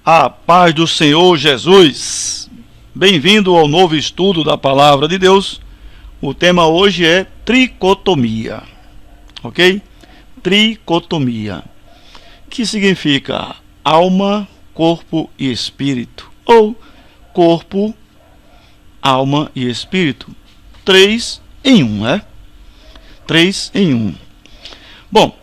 A paz do Senhor Jesus. Bem-vindo ao novo estudo da Palavra de Deus. O tema hoje é tricotomia, ok? Tricotomia, que significa alma, corpo e espírito, ou corpo, alma e espírito. 3 em 1, né? 3 em 1. Bom,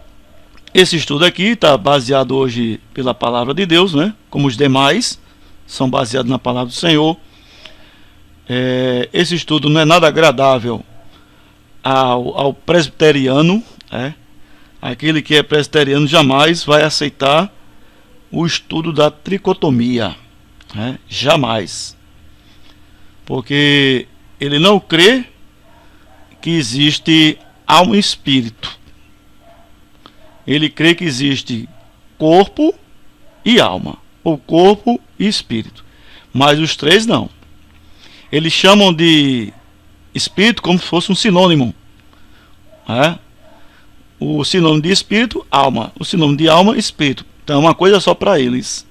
esse estudo aqui está baseado hoje pela Palavra de Deus, né? Como os demais, são baseados na Palavra do Senhor. Esse estudo não é nada agradável ao presbiteriano, né? Aquele que é presbiteriano jamais vai aceitar o estudo da tricotomia, né? Jamais. Porque ele não crê que existe alma e espírito. Ele crê que existe corpo e alma, ou corpo e espírito, mas os três não. Eles chamam de espírito como se fosse um sinônimo, né? O sinônimo de espírito, alma. O sinônimo de alma, espírito. Então é uma coisa só para eles.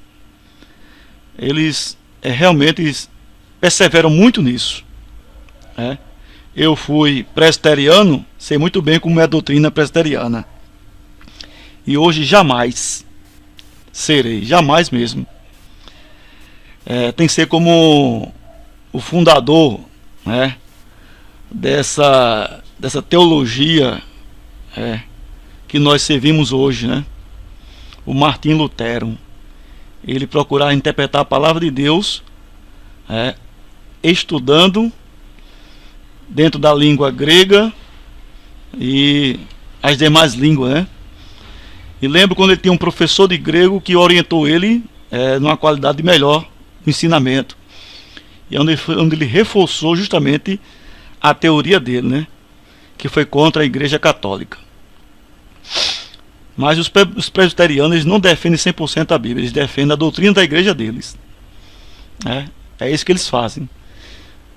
Eles realmente perseveram muito nisso, né? Eu fui presbiteriano, sei muito bem como é a doutrina presbiteriana. E hoje jamais serei, jamais mesmo. Tem que ser como o fundador, né, dessa teologia que nós servimos hoje, né? O Martinho Lutero. Ele procurar interpretar a palavra de Deus, estudando dentro da língua grega e as demais línguas, né? E lembro quando ele tinha um professor de grego que orientou ele numa qualidade melhor no ensinamento. E onde ele reforçou justamente a teoria dele, né? Que foi contra a Igreja Católica. Mas os presbiterianos eles não defendem 100% a Bíblia, eles defendem a doutrina da igreja deles. É isso que eles fazem.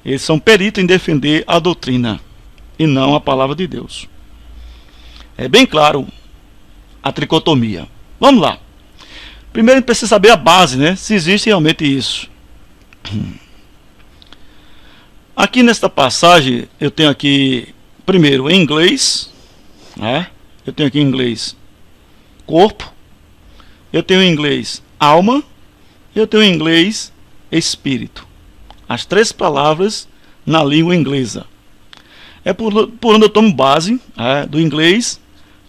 Eles são peritos em defender a doutrina e não a palavra de Deus. É bem claro a tricotomia. Vamos lá. Primeiro a gente precisa saber a base, né? Se existe realmente isso. Aqui nesta passagem eu tenho aqui primeiro em inglês, né? Eu tenho aqui em inglês corpo, eu tenho em inglês alma, eu tenho em inglês espírito. As três palavras na língua inglesa. É por onde eu tomo base do inglês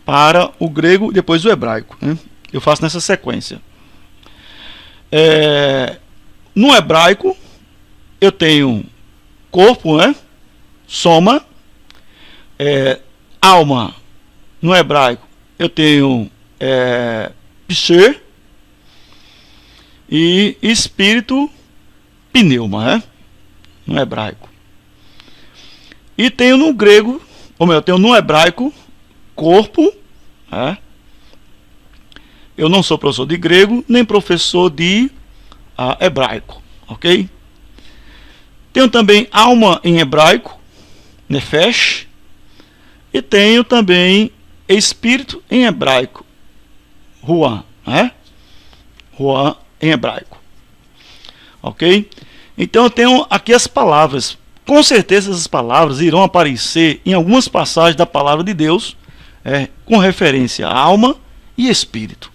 para o grego e depois o hebraico, né? Eu faço nessa sequência. No hebraico eu tenho corpo, né? Soma. Alma no hebraico eu tenho pshe, e espírito pneuma, né? No hebraico. E tenho no grego, ou melhor, eu tenho no hebraico corpo. Eu não sou professor de grego, nem professor de hebraico, ok? Tenho também alma em hebraico, nefesh, e tenho também espírito em hebraico, ruah, ruah em hebraico, ok? Então eu tenho aqui as palavras. Com certeza essas palavras irão aparecer em algumas passagens da palavra de Deus, com referência a alma e espírito.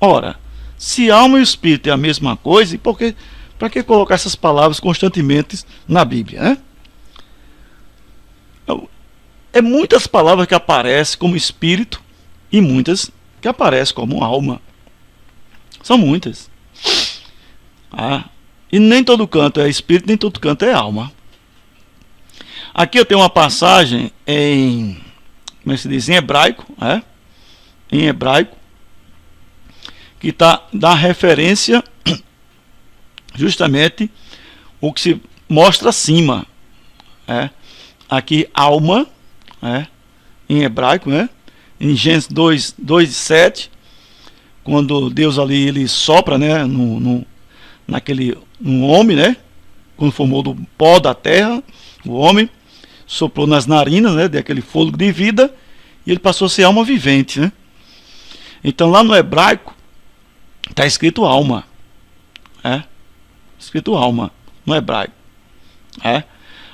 Ora, se alma e espírito é a mesma coisa, para que colocar essas palavras constantemente na Bíblia, né? Muitas palavras que aparecem como espírito e muitas que aparecem como alma. São muitas. E nem todo canto é espírito, nem todo canto é alma. Aqui eu tenho uma passagem em, como se diz, em hebraico, em hebraico, que dá referência justamente o que se mostra acima. Aqui alma, em hebraico, né? Em Gênesis 2:7, quando Deus ali ele sopra, né, no homem, né? Quando formou do pó da terra, o homem soprou nas narinas, né, daquele fôlego de vida, e ele passou a ser alma vivente, né? Então lá no hebraico está escrito alma. Escrito alma no hebraico.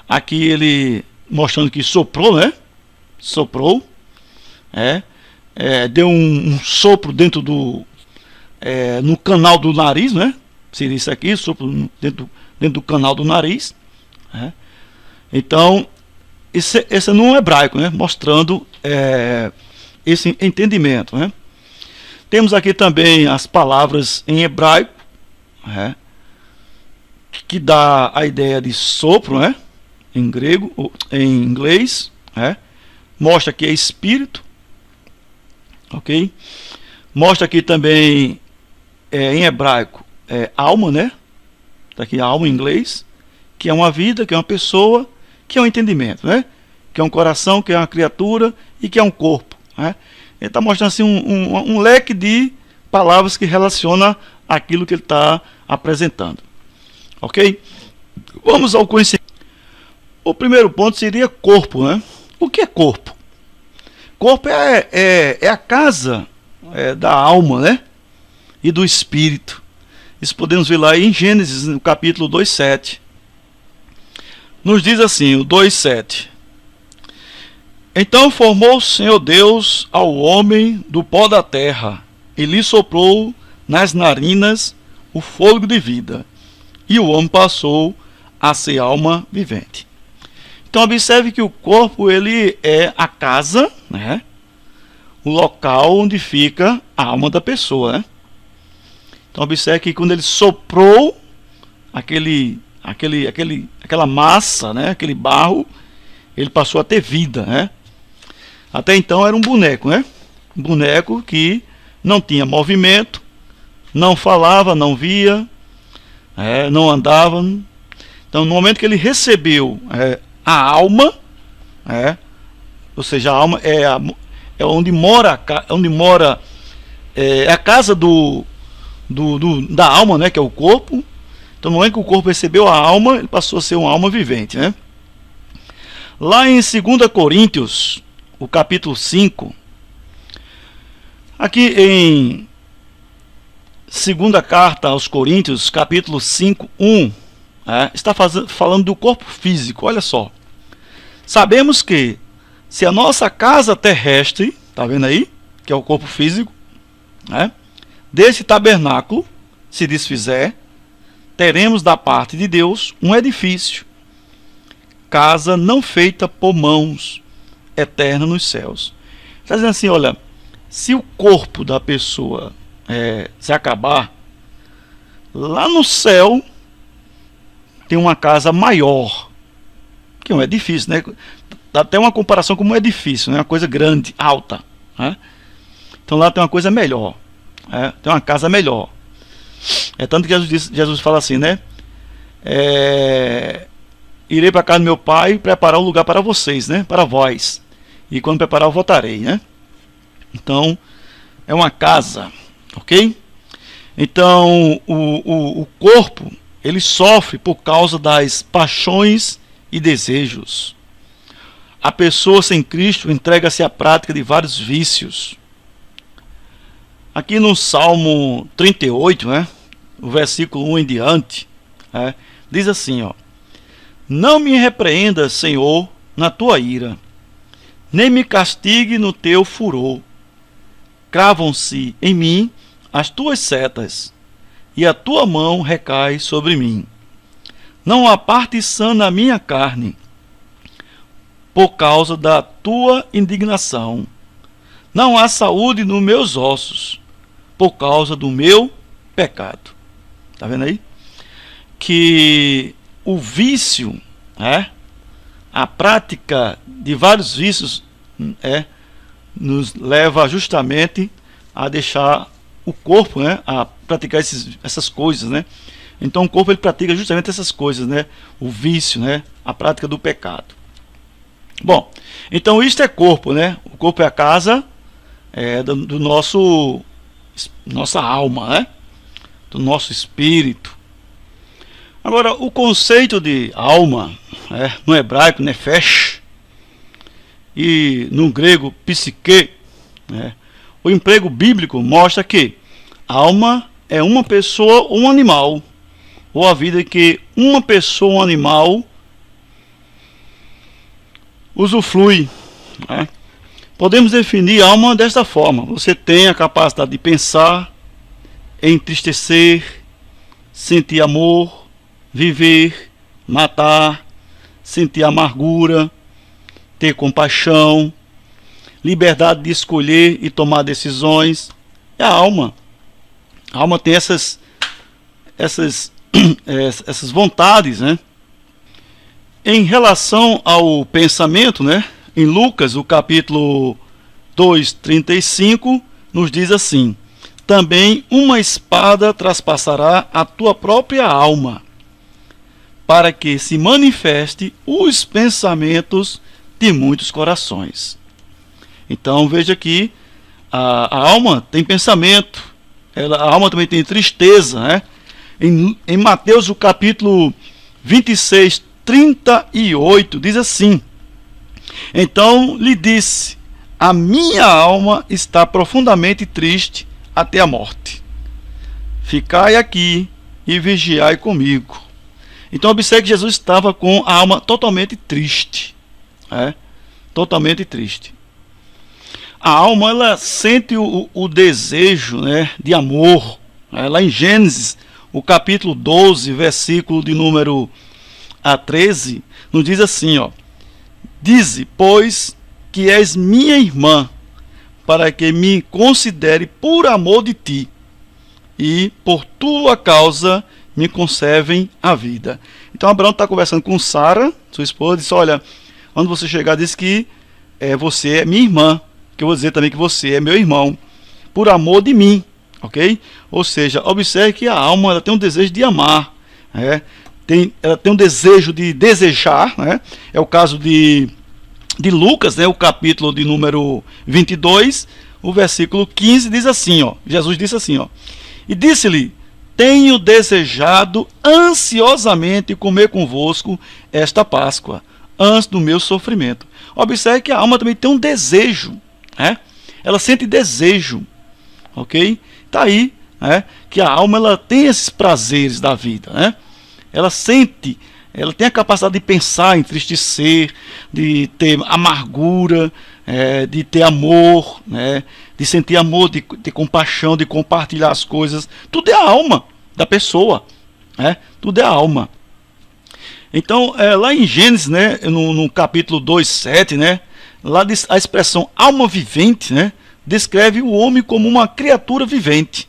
Aqui ele mostrando que soprou, né? Soprou, deu um sopro dentro do no canal do nariz, né? Seria isso aqui, sopro dentro do canal do nariz. Então, esse é no hebraico, né? Mostrando esse entendimento, né? Temos aqui também as palavras em hebraico, que dá a ideia de sopro, né? Em grego, ou em inglês, mostra que é espírito, ok? Mostra aqui também em hebraico alma, né? Tá aqui alma em inglês, que é uma vida, que é uma pessoa, que é um entendimento, né? Que é um coração, que é uma criatura e que é um corpo, né? Ele está mostrando assim um leque de palavras que relaciona aquilo que ele está apresentando, ok? Vamos ao conhecimento. O primeiro ponto seria corpo, né? O que é corpo? Corpo é a casa da alma, né? E do espírito. Isso podemos ver lá em Gênesis, no capítulo 2:7. Nos diz assim, o 2:7. Então formou o Senhor Deus ao homem do pó da terra, e lhe soprou nas narinas o fôlego de vida, e o homem passou a ser alma vivente. Então observe que o corpo ele é a casa, né? O local onde fica a alma da pessoa, né? Então observe que quando ele soprou aquela massa, né? Aquele barro, ele passou a ter vida, né? Até então era um boneco, né? Um boneco que não tinha movimento, não falava, não via, não andava. Então no momento que ele recebeu a alma, ou seja, a alma é onde mora a casa da alma, né? Que é o corpo. Então no momento que o corpo recebeu a alma, ele passou a ser uma alma vivente, né? Lá em 2 Coríntios, o capítulo 5, aqui em segunda carta aos Coríntios, capítulo 5, 1, está falando do corpo físico. Olha só, sabemos que se a nossa casa terrestre, está vendo aí, que é o corpo físico, desse tabernáculo se desfizer, teremos da parte de Deus um edifício, casa não feita por mãos, eterna nos céus. Está dizendo assim, olha, se o corpo da pessoa se acabar, lá no céu tem uma casa maior, que é um edifício, né? Dá até uma comparação como um edifício, né? Uma coisa grande, alta, né? Então lá tem uma coisa melhor, tem uma casa melhor. Tanto que Jesus fala assim, né? Irei para a casa do meu pai preparar um lugar para vocês, né? Para vós. E quando preparar eu voltarei, né? Então é uma casa, ok? Então o corpo ele sofre por causa das paixões e desejos. A pessoa sem Cristo entrega-se à prática de vários vícios. Aqui no Salmo 38, né? O versículo 1 em diante, diz assim, ó: não me repreenda, Senhor, na tua ira, nem me castigue no teu furor. Cravam-se em mim as tuas setas, e a tua mão recai sobre mim. Não há parte sã na minha carne, por causa da tua indignação. Não há saúde nos meus ossos, por causa do meu pecado. Está vendo aí? Que o vício, a prática de vários vícios, nos leva justamente a deixar o corpo, a praticar essas coisas, né? Então o corpo ele pratica justamente essas coisas, né? O vício, né? A prática do pecado. Bom, então isto é corpo, né? O corpo é a casa do nossa alma, né? Do nosso espírito. Agora, o conceito de alma, no hebraico, nefesh, e no grego, psique, o emprego bíblico mostra que alma é uma pessoa ou um animal, ou a vida que uma pessoa, um animal, usufrui, né? Podemos definir a alma desta forma: você tem a capacidade de pensar, entristecer, sentir amor, viver, matar, sentir amargura, ter compaixão, liberdade de escolher e tomar decisões. É a alma. A alma tem essas vontades, né? Em relação ao pensamento, né? Em Lucas, o capítulo 2:35, nos diz assim: também uma espada traspassará a tua própria alma, para que se manifeste os pensamentos de muitos corações. Então veja que a alma tem pensamento, a alma também tem tristeza, né? Em Mateus, o capítulo 26:38, diz assim: então lhe disse: a minha alma está profundamente triste até a morte. Ficai aqui e vigiai comigo. Então observe que Jesus estava com a alma totalmente triste, né? Totalmente triste. A alma, ela sente o desejo, né, de amor, né? Lá em Gênesis, o capítulo 12, versículo de número 13, nos diz assim, ó: dize, pois, que és minha irmã, para que me considere por amor de ti, e por tua causa me conservem a vida. Então Abraão está conversando com Sara, sua esposa, disse: olha, quando você chegar, diz que você é minha irmã, que eu vou dizer também que você é meu irmão, por amor de mim, ok? Ou seja, observe que a alma, ela tem um desejo de amar, né? Ela tem um desejo de desejar, né? É o caso de Lucas, né? O capítulo de número 22, o versículo 15, diz assim, ó, Jesus disse assim, ó: e disse-lhe: tenho desejado ansiosamente comer convosco esta Páscoa, antes do meu sofrimento. Observe que a alma também tem um desejo, né? Ela sente desejo, ok? Está aí, né? Que a alma, ela tem esses prazeres da vida, né? Ela sente, ela tem a capacidade de pensar, entristecer, de ter amargura, de ter amor, né? De sentir amor, de ter compaixão, de compartilhar as coisas. Tudo é a alma da pessoa, né? Tudo é a alma. Então, lá em Gênesis, né, no capítulo 2:7, né, lá diz a expressão alma vivente, né, descreve o homem como uma criatura vivente.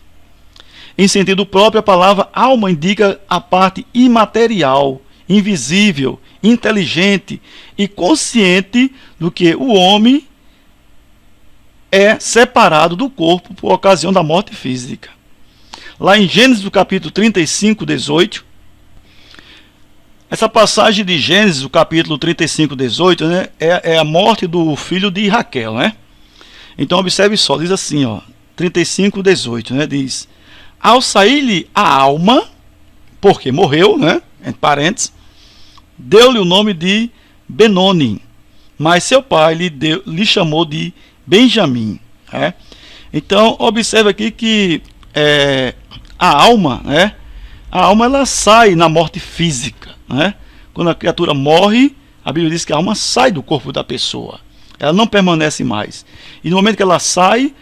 Em sentido próprio, a palavra alma indica a parte imaterial, invisível, inteligente e consciente do que o homem é separado do corpo por ocasião da morte física. Lá em Gênesis, do capítulo 35:18, essa passagem de Gênesis, o capítulo 35:18, né, é a morte do filho de Raquel, né? Então observe só, diz assim, ó, 35:18, né, diz: ao sair-lhe a alma, porque morreu, né, entre parênteses, deu-lhe o nome de Benoni, mas seu pai lhe chamou de Benjamim, né? Então observe aqui que a alma, né, a alma, ela sai na morte física, né? Quando a criatura morre, a Bíblia diz que a alma sai do corpo da pessoa, ela não permanece mais, e no momento que ela sai,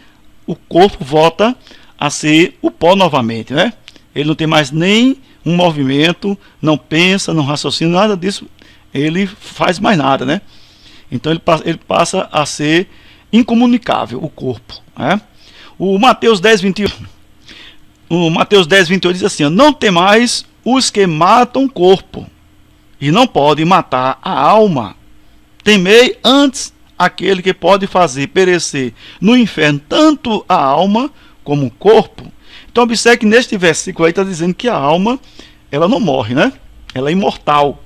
o corpo volta a ser o pó novamente, né? Ele não tem mais nem um movimento, não pensa, não raciocina, nada disso, ele faz mais nada, né? Então ele passa a ser incomunicável, o corpo, né? O Mateus 10:28, diz assim: não temais os que matam o corpo, e não podem matar a alma. Temei antes aquele que pode fazer perecer no inferno tanto a alma como o corpo. Então observe que neste versículo aí está dizendo que a alma, ela não morre, né? Ela é imortal,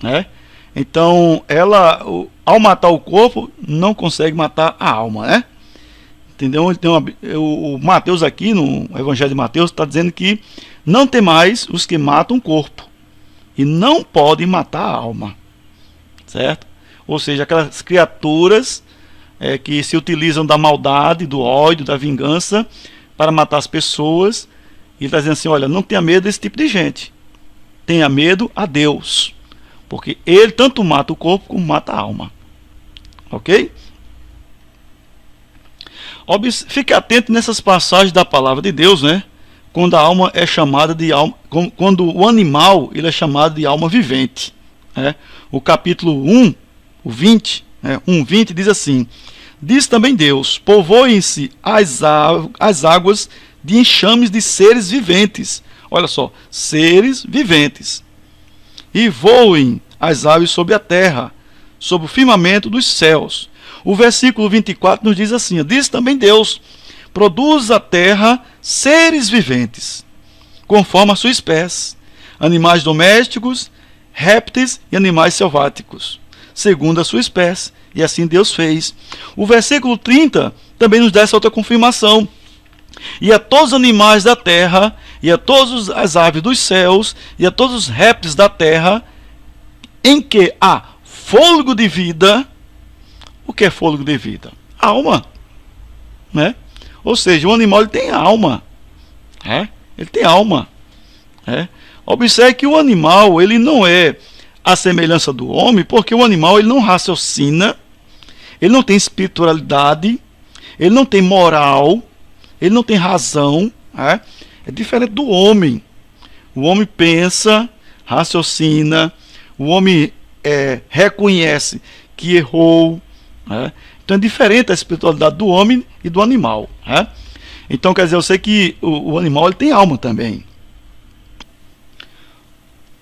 né? Então ao matar o corpo, não consegue matar a alma, né? Entendeu? Então o Mateus aqui, no Evangelho de Mateus, está dizendo que não tem mais os que matam o corpo e não podem matar a alma, certo? Ou seja, aquelas criaturas que se utilizam da maldade, do ódio, da vingança para matar as pessoas. E ele está dizendo assim: olha, não tenha medo desse tipo de gente, tenha medo a Deus, porque ele tanto mata o corpo como mata a alma. Ok? Fique atento nessas passagens da palavra de Deus, né? Quando a alma é chamada de alma, quando o animal ele é chamado de alma vivente, né? O capítulo 1, o 20, né? 1:20 diz assim: diz também Deus: povoem-se as águas de enxames de seres viventes. Olha só, seres viventes. E voem as aves sobre a terra, sobre o firmamento dos céus. O versículo 24 nos diz assim: diz também Deus: produz a terra seres viventes, conforme a sua espécie, animais domésticos, répteis e animais selváticos, segundo a sua espécie. E assim Deus fez. O versículo 30 também nos dá essa outra confirmação: e a todos os animais da terra, e a todas as aves dos céus, e a todos os répteis da terra, em que há fôlego de vida. O que é fôlego de vida? Alma, né? Ou seja, o animal ele tem alma, ele tem alma. Observe que o animal ele não é a semelhança do homem, porque o animal ele não raciocina, ele não tem espiritualidade, ele não tem moral, ele não tem razão. É diferente do homem. O homem pensa, raciocina, o homem reconhece que errou. Então é diferente a espiritualidade do homem e do animal. Então quer dizer, eu sei que o animal ele tem alma também.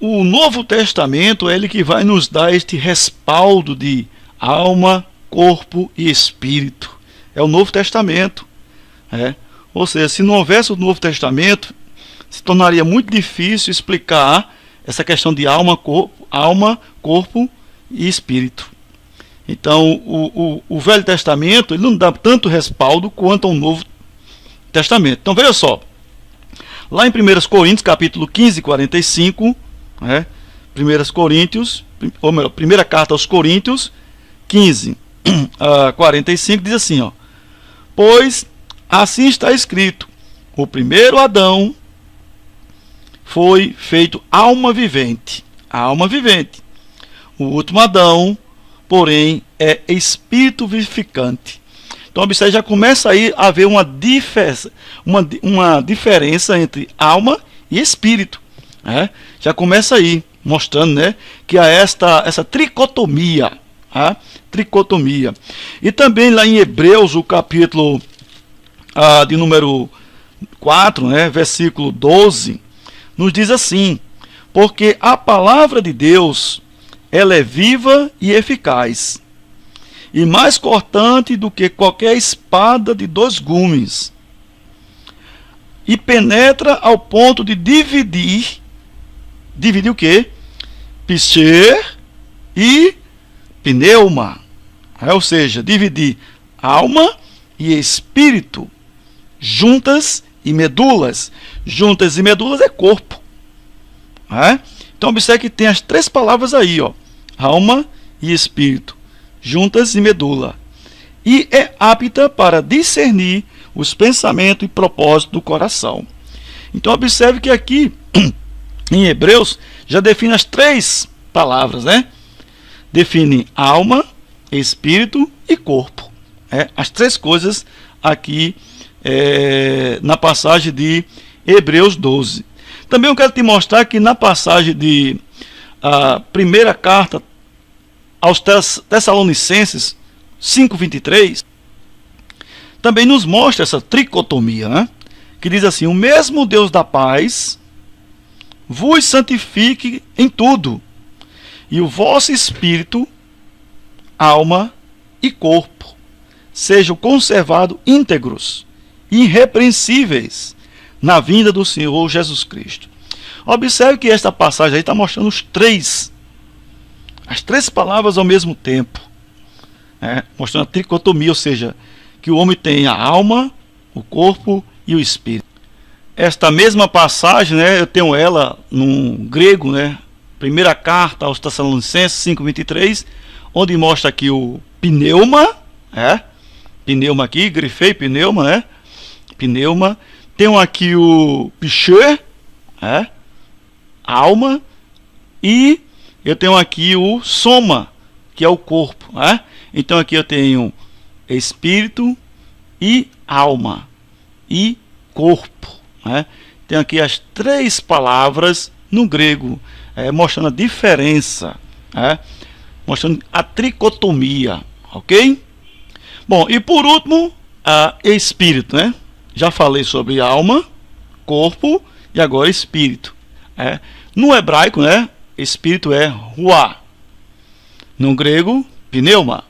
O Novo Testamento é ele que vai nos dar este respaldo de alma, corpo e espírito. É o Novo Testamento. Ou seja, se não houvesse o Novo Testamento, se tornaria muito difícil explicar essa questão de alma, corpo e espírito. Então, o Velho Testamento ele não dá tanto respaldo quanto ao Novo Testamento. Então, veja só. Lá em 1 Coríntios, capítulo 15, 45, 1 Coríntios, ou melhor, primeira carta aos Coríntios, 15, 45, diz assim, pois assim está escrito: o primeiro Adão foi feito alma vivente. O último Adão, porém, é espírito vivificante. Então, observe, já começa aí a haver uma diferença entre alma e espírito. Já começa aí, mostrando, que há essa tricotomia. E também lá em Hebreus, o capítulo de número 4, versículo 12, nos diz assim: porque a palavra de Deus, ela é viva e eficaz, e mais cortante do que qualquer espada de 2 gumes, e penetra ao ponto de dividir o quê? Pser e pneuma. Ou seja, dividir alma e espírito, juntas e medulas. Juntas e medulas é corpo. Então observe que tem as 3 palavras aí, alma e espírito, juntas e medula, e é apta para discernir os pensamentos e propósitos do coração. Então observe que aqui em Hebreus já define as 3 palavras, define alma, espírito e corpo. As 3 coisas aqui na passagem de Hebreus 12. Também eu quero te mostrar que na passagem de primeira carta aos Tessalonicenses 5:23, também nos mostra essa tricotomia, que diz assim: o mesmo Deus da paz vos santifique em tudo, e o vosso espírito, alma e corpo sejam conservados íntegros, irrepreensíveis, na vinda do Senhor Jesus Cristo. Observe que esta passagem aí está mostrando as 3 palavras ao mesmo tempo, mostrando a tricotomia, ou seja, que o homem tem a alma, o corpo e o espírito. Esta mesma passagem, eu tenho ela no grego, primeira carta aos Tessalonicenses 5:23, onde mostra aqui o pneuma, pneuma aqui, grifei pneuma, pneuma. Tenho aqui o pser, alma, E eu tenho aqui o soma, que é o corpo, né? Então aqui eu tenho espírito e alma e corpo, né? Tem aqui as três palavras no grego, mostrando a diferença, né? Mostrando a tricotomia, ok? Bom, e por último, espírito, né? Já falei sobre alma, corpo e agora espírito. No hebraico, né? Espírito é ruá. No grego, pneuma.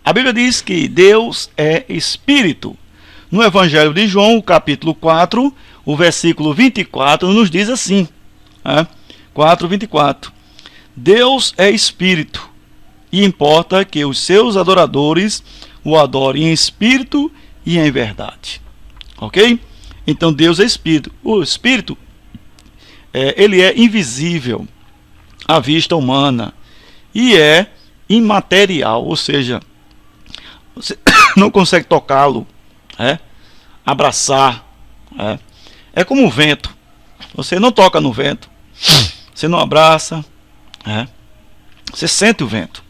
A Bíblia diz que Deus é espírito. No Evangelho de João, capítulo 4, o versículo 24, nos diz assim, 4:24. Deus é espírito, e importa que os seus adoradores o adorem em espírito e em verdade. Ok? Então Deus é espírito. O espírito, ele é invisível à vista humana e é imaterial, ou seja, você não consegue tocá-lo, abraçar. É como o vento. Você não toca no vento, você não abraça, você sente o vento.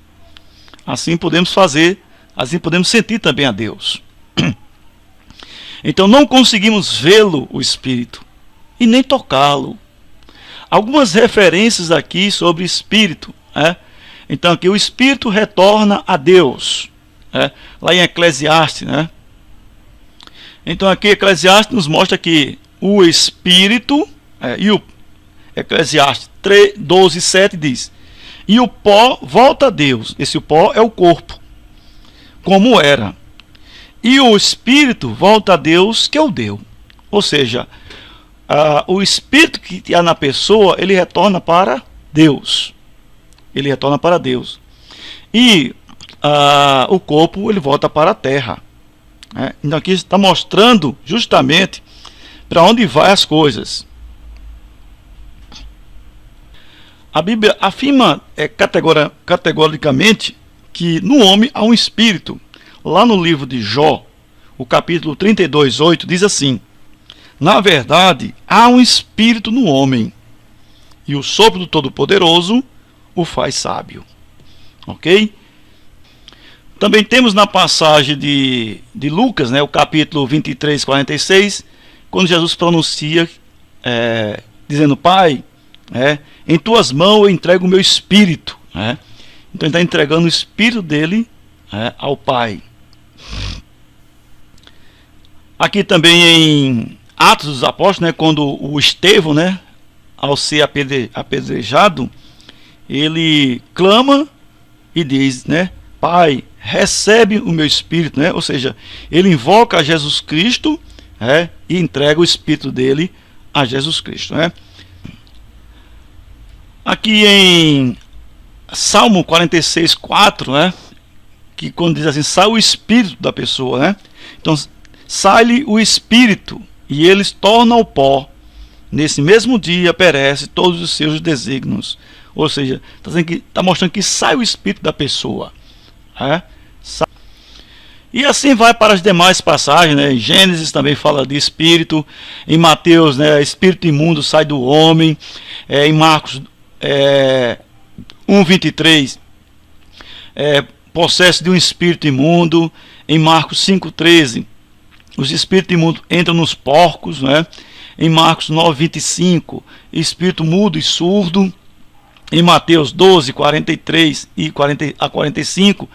Assim podemos fazer, assim podemos sentir também a Deus. Então não conseguimos vê-lo, o Espírito, e nem tocá-lo. Algumas referências aqui sobre Espírito. Então aqui o Espírito retorna a Deus. Lá em Eclesiastes, né? Então aqui Eclesiastes nos mostra que o Espírito, e o Eclesiastes 12:7 diz: e o pó volta a Deus. Esse pó é o corpo, como era. E o Espírito volta a Deus que o deu. Ou seja, o Espírito que há na pessoa, ele retorna para Deus. Ele retorna para Deus. E o corpo, ele volta para a terra. Então aqui está mostrando justamente para onde vai as coisas. A Bíblia afirma categoricamente que no homem há um espírito. Lá no livro de Jó, o capítulo 32:8 diz assim: na verdade, há um espírito no homem, e o sopro do Todo-Poderoso o faz sábio. Ok? Também temos na passagem de Lucas, né, o capítulo 23:46, quando Jesus pronuncia, dizendo: Pai, em tuas mãos eu entrego o meu espírito. Então ele está entregando o espírito dele ao Pai. Aqui também em Atos dos Apóstolos, quando o Estevão, ao ser apedrejado, ele clama e diz, Pai, recebe o meu espírito, ou seja, ele invoca a Jesus Cristo, e entrega o espírito dele a Jesus Cristo, Aqui em Salmo 46:4, que quando diz assim, sai o espírito da pessoa, então sai-lhe o espírito e eles tornam o pó. Nesse mesmo dia perece todos os seus desígnios. Ou seja, está mostrando que sai o espírito da pessoa. E assim vai para as demais passagens, Em Gênesis também fala de espírito. Em Mateus, espírito imundo sai do homem. Em Marcos 1:23, possesso de um espírito imundo. Em Marcos 5:13, os espíritos imundos entram nos porcos, Em Marcos 9:25, espírito mudo e surdo. Em Mateus 12:43 e 45,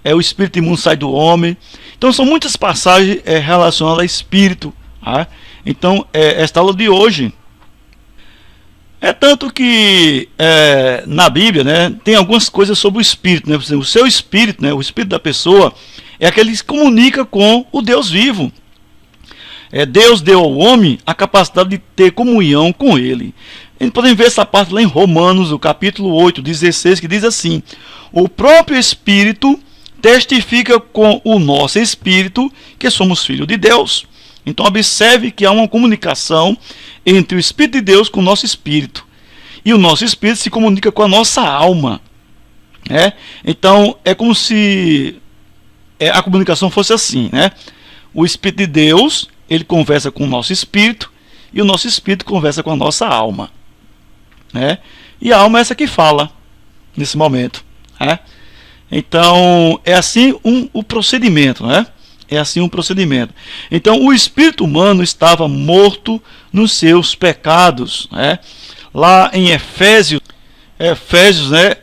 o espírito imundo sai do homem. Então são muitas passagens relacionadas a espírito. Então esta aula de hoje é tanto que na Bíblia, tem algumas coisas sobre o espírito, O seu espírito, o espírito da pessoa é aquele que se comunica com o Deus vivo. Deus deu ao homem a capacidade de ter comunhão com ele. A gente pode ver essa parte lá em Romanos, o capítulo 8:16, que diz assim: o próprio Espírito testifica com o nosso espírito que somos filhos de Deus. Então observe que há uma comunicação entre o Espírito de Deus com o nosso espírito. E o nosso espírito se comunica com a nossa alma. Então é como se a comunicação fosse assim, O Espírito de Deus, ele conversa com o nosso espírito, e o nosso espírito conversa com a nossa alma. e a alma é essa que fala nesse momento, né? Então é assim o procedimento, né? É assim um procedimento. Então o espírito humano estava morto nos seus pecados, né? Lá em Efésios, né,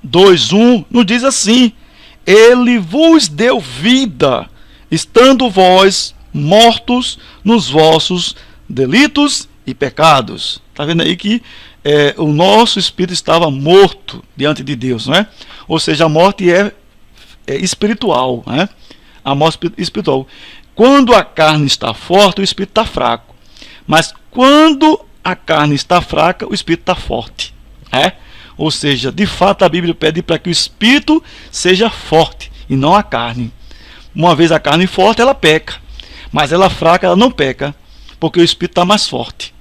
2:1 nos diz assim: ele vos deu vida, estando vós mortos nos vossos delitos e pecados. Está vendo aí que o nosso espírito estava morto diante de Deus, né? Ou seja, a morte é espiritual, né? A morte espiritual. Quando a carne está forte, o espírito está fraco. Mas quando a carne está fraca, o espírito está forte, né? Ou seja, de fato a Bíblia pede para que o espírito seja forte e não a carne. Uma vez a carne forte, ela peca, mas ela fraca, ela não peca, porque o espírito está mais forte.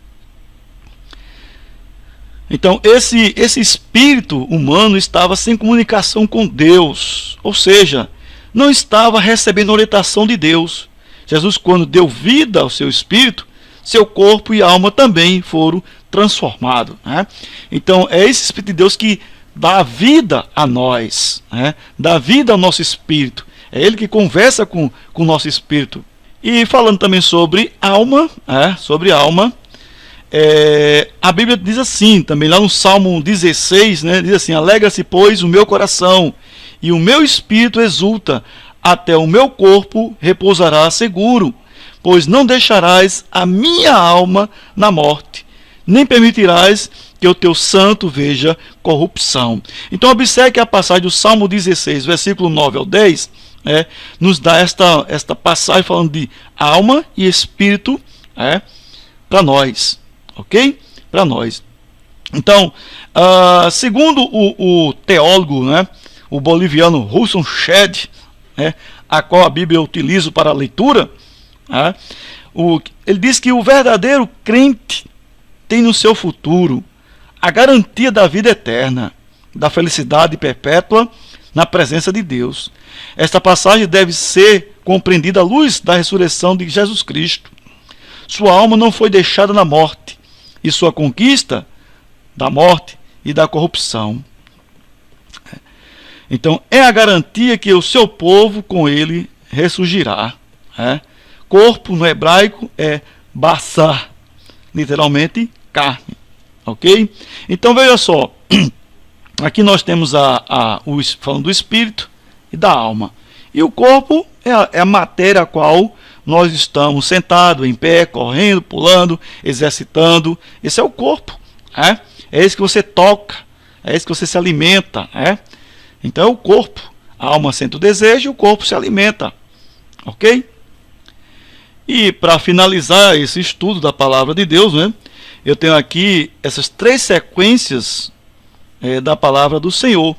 Então esse espírito humano estava sem comunicação com Deus, ou seja, não estava recebendo orientação de Deus. Jesus, quando deu vida ao seu espírito, seu corpo e alma também foram transformados, né? Então é esse Espírito de Deus que dá vida a nós, né? Dá vida ao nosso espírito. É ele que conversa com o nosso espírito. E falando também sobre alma, a Bíblia diz assim, também lá no Salmo 16, né? Diz assim: alegra-se, pois, o meu coração, e o meu espírito exulta, até o meu corpo repousará seguro, pois não deixarás a minha alma na morte, nem permitirás que o teu santo veja corrupção. Então observe que a passagem do Salmo 16, versículo 9 ao 10, nos dá esta passagem falando de alma e espírito, para nós, ok? Para nós. Então, segundo o teólogo, né, o boliviano Russell Shedd, a qual a Bíblia utiliza para a leitura, ele diz que o verdadeiro crente tem no seu futuro a garantia da vida eterna, da felicidade perpétua na presença de Deus. Esta passagem deve ser compreendida à luz da ressurreição de Jesus Cristo. Sua alma não foi deixada na morte, e sua conquista da morte e da corrupção. Então é a garantia que o seu povo com ele ressurgirá. Corpo no hebraico é basar, literalmente carne, ok? Então veja só, aqui nós temos falando do espírito e da alma, e o corpo é a matéria a qual nós estamos sentados, em pé, correndo, pulando, exercitando. Esse é o corpo, é esse que você toca, é esse que você se alimenta, Então é o corpo. A alma sente o desejo e o corpo se alimenta, ok? E para finalizar esse estudo da palavra de Deus, né, eu tenho aqui essas 3 sequências da palavra do Senhor,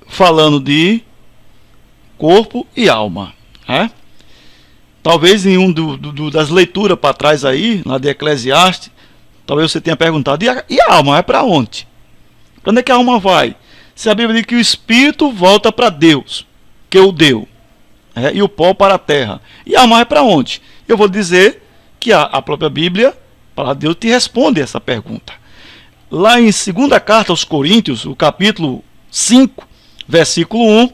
falando de corpo e alma. Talvez em das leituras para trás aí, lá de Eclesiastes, talvez você tenha perguntado: e a alma é para onde? Para onde é que a alma vai? Se a Bíblia diz que o espírito volta para Deus, que o deu, e o pó para a terra. E a alma vai para onde? Eu vou dizer que a própria Bíblia, a palavra de Deus, te responde essa pergunta. Lá em 2ª carta aos Coríntios, o capítulo 5, versículo 1,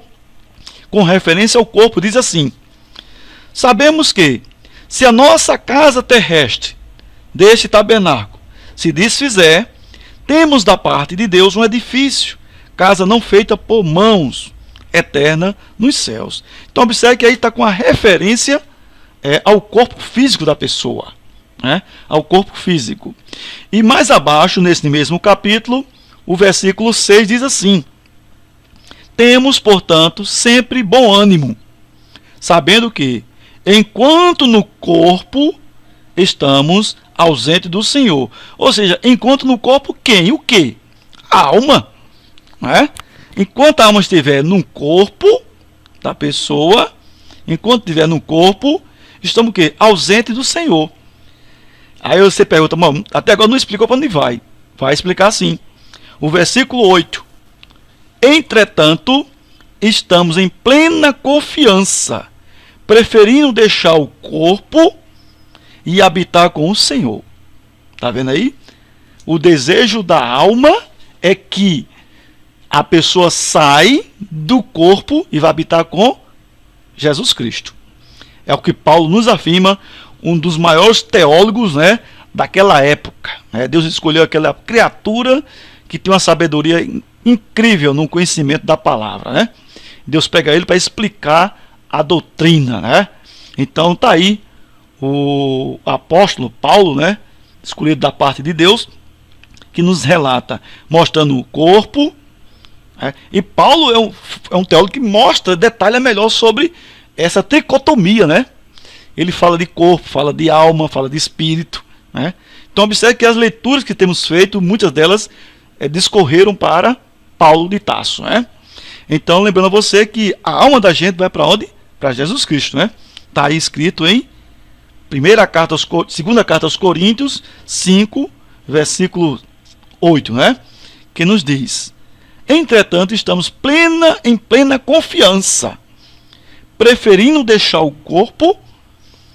com referência ao corpo, diz assim: sabemos que, se a nossa casa terrestre deste tabernáculo se desfizer, temos da parte de Deus um edifício, casa não feita por mãos, eterna nos céus. Então observe que aí está com a referência ao corpo físico da pessoa, ao corpo físico. E mais abaixo, nesse mesmo capítulo, o versículo 6 diz assim: temos, portanto, sempre bom ânimo, sabendo que, enquanto no corpo estamos ausentes do Senhor. Ou seja, enquanto no corpo, quem? O quê? A alma. Enquanto a alma estiver no corpo da pessoa, enquanto estiver no corpo, estamos o quê? Ausentes do Senhor. Aí você pergunta: até agora não explicou para onde vai. Vai explicar sim. O versículo 8: entretanto, estamos em plena confiança, preferindo deixar o corpo e habitar com o Senhor. Tá vendo aí? O desejo da alma é que a pessoa sai do corpo e vai habitar com Jesus Cristo. É o que Paulo nos afirma, um dos maiores teólogos, né, daquela época. Deus escolheu aquela criatura que tem uma sabedoria incrível no conhecimento da palavra, né? Deus pega ele para explicar a doutrina, né? Então tá aí o apóstolo Paulo, né, escolhido da parte de Deus, que nos relata, mostrando o corpo. E Paulo é um teólogo que mostra, detalha melhor sobre essa tricotomia, né? Ele fala de corpo, fala de alma, fala de espírito, né? Então observe que as leituras que temos feito, muitas delas discorreram para Paulo de Tarso, né? Então lembrando a você que a alma da gente vai para onde? Para Jesus Cristo, né? Está aí escrito em segunda carta aos Coríntios 5, versículo 8, né? Que nos diz: entretanto, estamos em plena confiança, preferindo deixar o corpo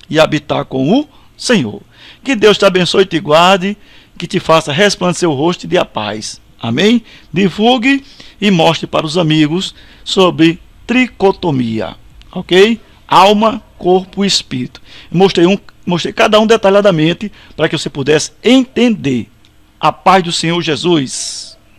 e habitar com o Senhor. Que Deus te abençoe e te guarde, que te faça resplandecer o rosto e dê a paz. Amém? Divulgue e mostre para os amigos sobre tricotomia, ok? Alma, corpo e espírito. Mostrei cada um detalhadamente para que você pudesse entender. A paz do Senhor Jesus.